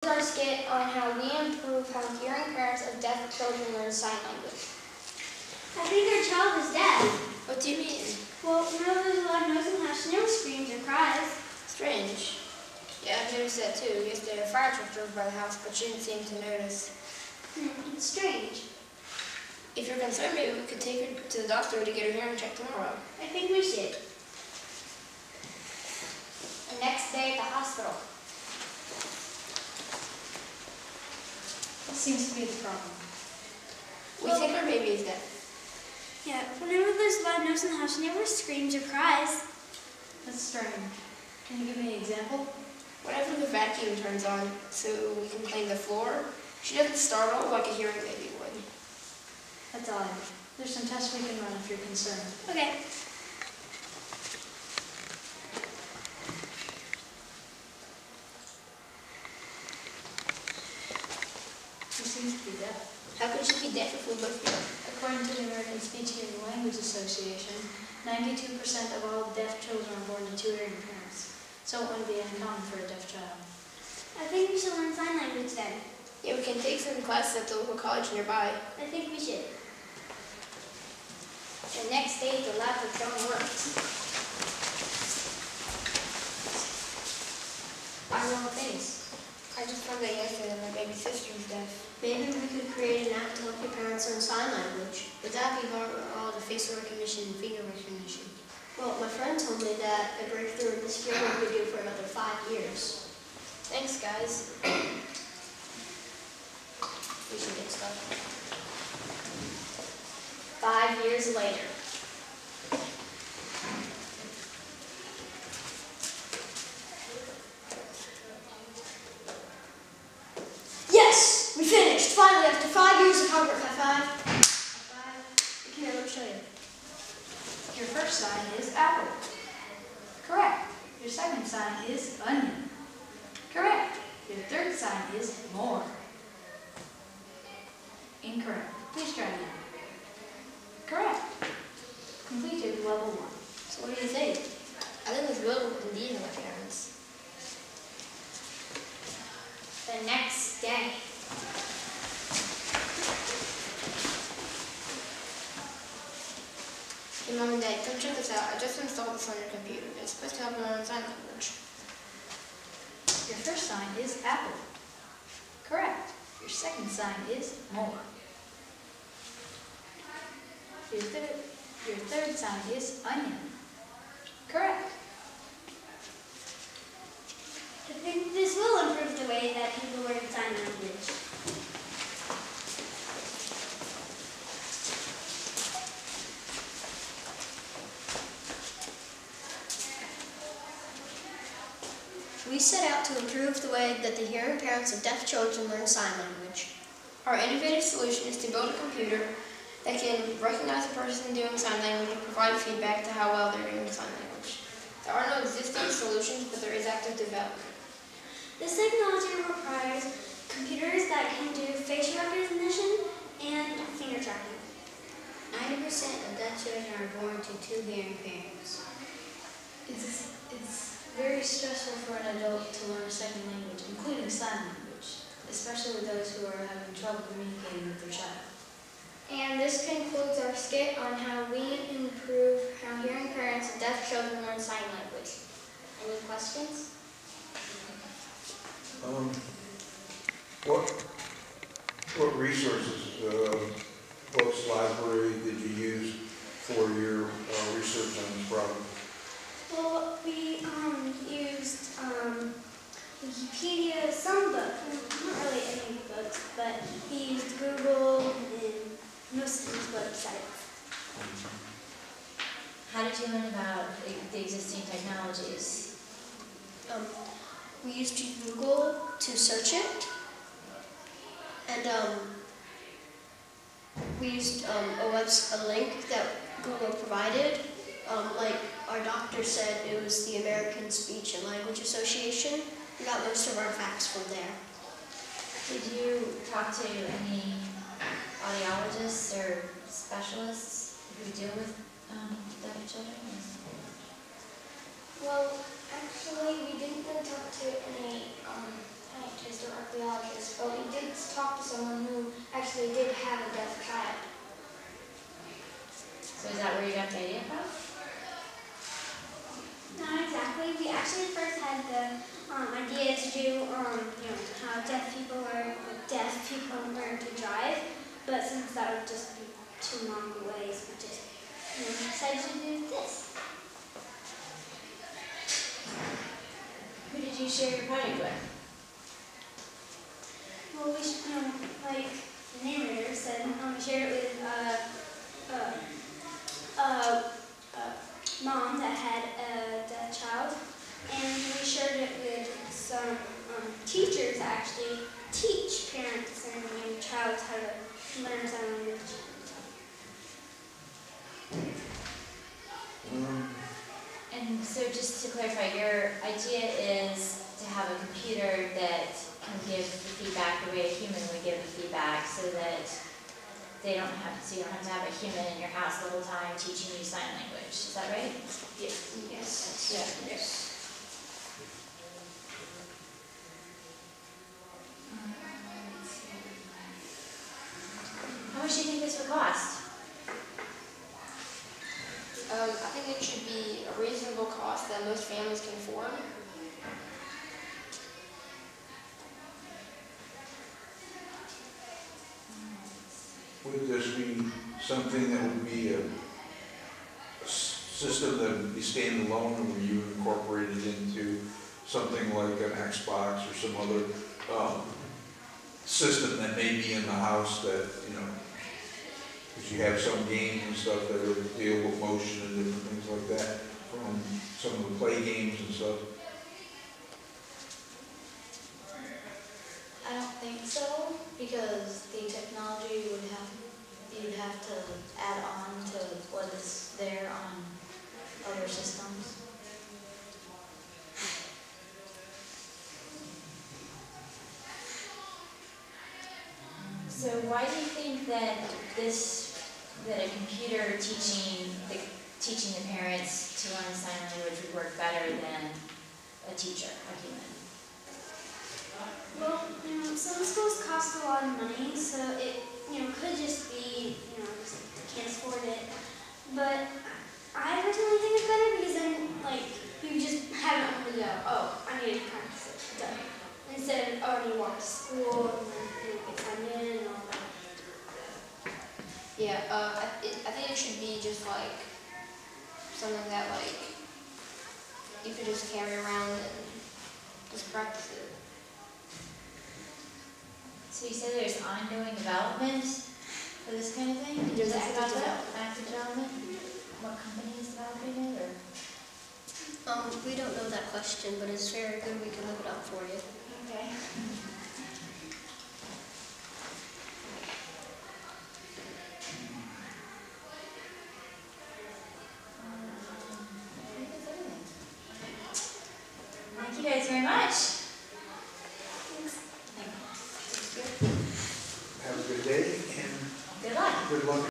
Our skit on how we improve how hearing parents of deaf children learn sign language. I think our child is deaf. What do you mean? Well, whenever there's a loud noise in the house, she never screams or cries. Strange. Yeah, I've noticed that too. Yesterday a fire truck drove by the house, but she didn't seem to notice. It's strange. If you're concerned, maybe we could take her to the doctor to get her hearing checked tomorrow. I think we should. The next day at the hospital. What seems to be the problem? We think our baby is deaf. Yeah, whenever there's a loud noise in the house, she never screams or cries. That's strange. Can you give me an example? Whenever the vacuum turns on so we can clean the floor, she doesn't startle like a hearing baby would. That's odd. There's some tests we can run if you're concerned. Okay. She seems to be deaf. How could she be deaf if we both hear? According to the American Speech Hearing Language Association, 92% of all deaf children are born to two hearing parents, so it wouldn't be uncommon for a deaf child. I think we should learn sign language then. Yeah, we can take some classes at the local college nearby. I think we should. The next day, the lab was done worked. I know things. I just found out yesterday that my baby sister is deaf. Maybe we could create an app to help your parents learn sign language. Would that be hard with all the facial recognition and finger recognition? Well, my friend told me that a breakthrough in this field we could do for another 5 years. Thanks, guys. We should get started. 5 years later. Yes! We finished! Finally, after 5 years of hard work. High five. High five. Here, let me show you. Your first sign is apple. Correct. Your second sign is onion. Correct. Your third sign is more. Incorrect. Please try again. Correct. Completed level 1. So what do you think? I think it's will indeed my parents. The next day. Hey, Mom and Dad, come check this out. I just installed this on your computer. It's supposed to help you learn sign language. Your first sign is apple. Correct. Your second sign is more. Your third sign is onion. Correct. I think this will improve the way that people learn sign language. We set out to improve the way that the hearing parents of deaf children learn sign language. Our innovative solution is to build a computer that can recognize a person doing sign language and provide feedback to how well they're doing sign language. There are no existing solutions, but there is active development. This technology requires computers that can do facial recognition and finger tracking. 90% of deaf children are born to two hearing parents. It's very stressful for an adult to learn a second language, including sign language, especially those who are having trouble communicating with their child. And this concludes our skit on how we improve how hearing parents of deaf children learn sign language. Any questions? What resources, books, library did you use for your research on this problem? Well, we used Wikipedia, some books, not really any books, but we used Google and most of these websites. How did you learn about the existing technologies? We used Google to search it, and we used a link that Google provided. Like our doctor said, it was the American Speech and Language Association. We got most of our facts from there. Did you talk to any audiologists or specialists who deal with deaf children? Well, actually, we didn't really talk to any scientist or archaeologist, but we did talk to someone who actually did have a deaf child. So is that where you got the idea from? Not exactly. We actually first had the idea to do, how deaf people learn to drive, but since that would just be too long a ways, we just decided to do this. Who did you share your project with? Well, like the narrator said, we shared it with mom that had a deaf child, and we shared it with some teachers that actually teach parents and young child how to learn sign language. And so just to clarify, your idea is to have a computer that can give the feedback the way a human would give the feedback, so that you don't have to have a human in your house the whole time teaching you sign language. Is that right? Yes. Yes. Yeah. Yes. How much do you think this would cost? I think it should be a reasonable cost that most families can afford. Would this be something that would be a system that would be standalone, or would you incorporate it into something like an Xbox or some other system that may be in the house that, because you have some games and stuff that would deal with motion and different things like that, from some of the play games and stuff? I don't think so, because the technology you'd have to add on to what is there on other systems. So why do you think that a computer teaching the parents to learn sign language would work better than a teacher, a human? Well, some schools cost a lot of money, so it, could just be, just can't afford it. But I personally think it's better because then, you just have it on the go. Oh, I need to practice it. Done. Instead of, I need to walk to school and then, get signed in and all that. Yeah, I think it should be just something that you could just carry around and just practice it. So you said there's ongoing development for this kind of thing? There's Is that active about that? development. Active development? What company is developing it, or? We don't know that question, but it's very good. We can look it up for you. Okay. Thank you guys very much.